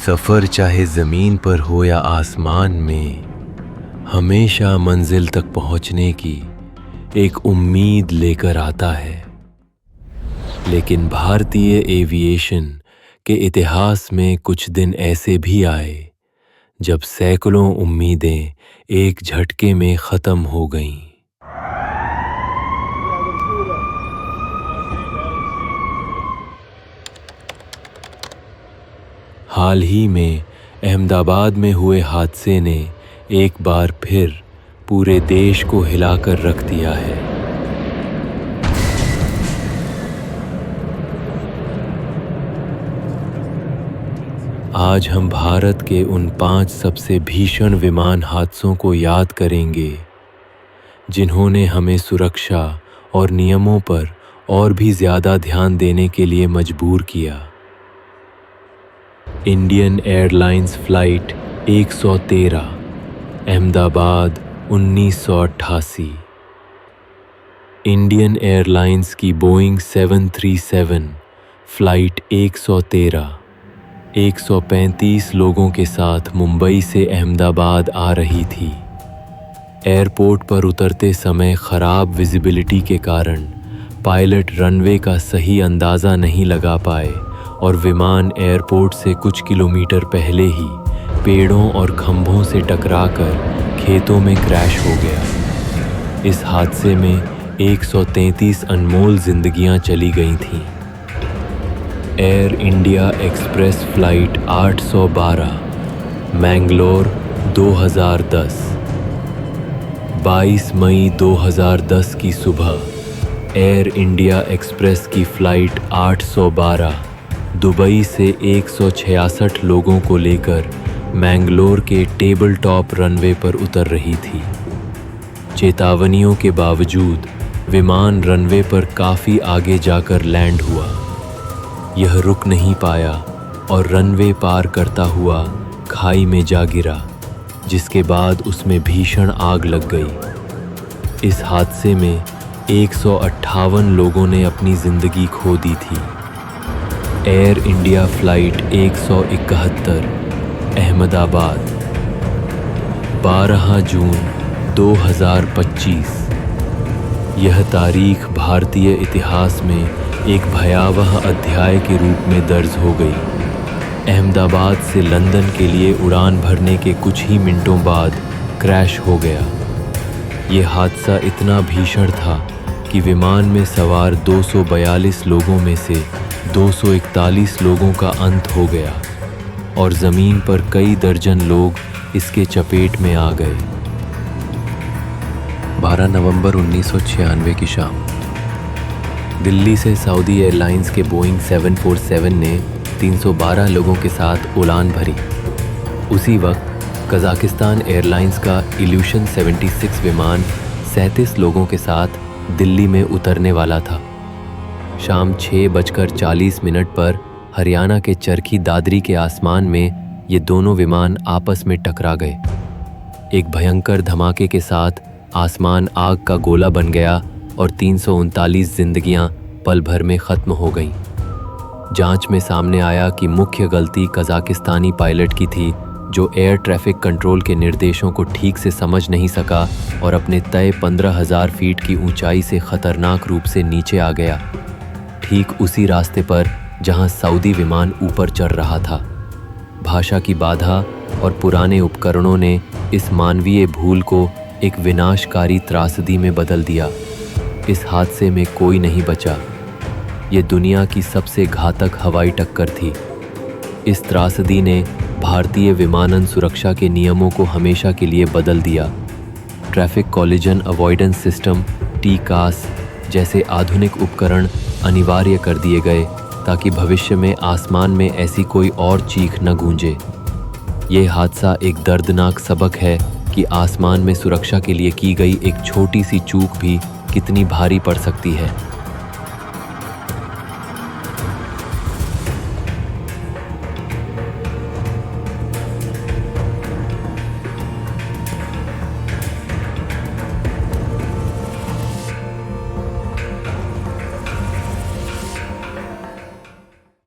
सफ़र चाहे ज़मीन पर हो या आसमान में, हमेशा मंजिल तक पहुंचने की एक उम्मीद लेकर आता है। लेकिन भारतीय एविएशन के इतिहास में कुछ दिन ऐसे भी आए जब सैकड़ों उम्मीदें एक झटके में ख़त्म हो गईं। हाल ही में अहमदाबाद में हुए हादसे ने एक बार फिर पूरे देश को हिलाकर रख दिया है। आज हम भारत के उन 5 सबसे भीषण विमान हादसों को याद करेंगे जिन्होंने हमें सुरक्षा और नियमों पर और भी ज़्यादा ध्यान देने के लिए मजबूर किया। Indian airlines flight 113 Ahmedabad 1988। Indian airlines की बोइंग 737 फ़्लाइट 113 135 लोगों के साथ मुंबई से अहमदाबाद आ रही थी। एयरपोर्ट पर उतरते समय ख़राब विजिबिलिटी के कारण पायलट रनवे का सही अंदाज़ा नहीं लगा पाए और विमान एयरपोर्ट से कुछ किलोमीटर पहले ही पेड़ों और खंभों से टकराकर खेतों में क्रैश हो गया। इस हादसे में 133 अनमोल जिंदगियां चली गई थीं। Air India express flight 812 Mangalore 2010। 22 मई 2010 की सुबह एयर इंडिया एक्सप्रेस की फ़्लाइट 812 दुबई से 166 लोगों को लेकर मैंगलोर के टेबल टॉप रनवे पर उतर रही थी। चेतावनियों के बावजूद विमान रनवे पर काफ़ी आगे जाकर लैंड हुआ। यह रुक नहीं पाया और रनवे पार करता हुआ खाई में जा गिरा, जिसके बाद उसमें भीषण आग लग गई। इस हादसे में 158 लोगों ने अपनी ज़िंदगी खो दी थी। एयर इंडिया फ़्लाइट 171 अहमदाबाद 12 जून 2025। यह तारीख भारतीय इतिहास में एक भयावह अध्याय के रूप में दर्ज हो गई। अहमदाबाद से लंदन के लिए उड़ान भरने के कुछ ही मिनटों बाद क्रैश हो गया। ये हादसा इतना भीषण था कि विमान में सवार 242 लोगों में से 241 लोगों का अंत हो गया और ज़मीन पर कई दर्जन लोग इसके चपेट में आ गए। 12 नवंबर 1996 की शाम दिल्ली से सऊदी एयरलाइंस के बोइंग 747 ने 312 लोगों के साथ उड़ान भरी। उसी वक्त कज़ाकिस्तान एयरलाइंस का इल्यूशन 76 विमान 37 लोगों के साथ दिल्ली में उतरने वाला था। शाम 6:40 पर हरियाणा के चरखी दादरी के आसमान में ये दोनों विमान आपस में टकरा गए। एक भयंकर धमाके के साथ आसमान आग का गोला बन गया और 339 जिंदगियां पल भर में ख़त्म हो गईं। जांच में सामने आया कि मुख्य गलती कज़ाकिस्तानी पायलट की थी, जो एयर ट्रैफिक कंट्रोल के निर्देशों को ठीक से समझ नहीं सका और अपने तय 15,000 फीट की ऊंचाई से ख़तरनाक रूप से नीचे आ गया, ठीक उसी रास्ते पर जहां सऊदी विमान ऊपर चढ़ रहा था। भाषा की बाधा और पुराने उपकरणों ने इस मानवीय भूल को एक विनाशकारी त्रासदी में बदल दिया। इस हादसे में कोई नहीं बचा। ये दुनिया की सबसे घातक हवाई टक्कर थी। इस त्रासदी ने भारतीय विमानन सुरक्षा के नियमों को हमेशा के लिए बदल दिया। Traffic collision avoidance system TCAS जैसे आधुनिक उपकरण अनिवार्य कर दिए गए ताकि भविष्य में आसमान में ऐसी कोई और चीख न गूंजे। ये हादसा एक दर्दनाक सबक है कि आसमान में सुरक्षा के लिए की गई एक छोटी सी चूक भी कितनी भारी पड़ सकती है।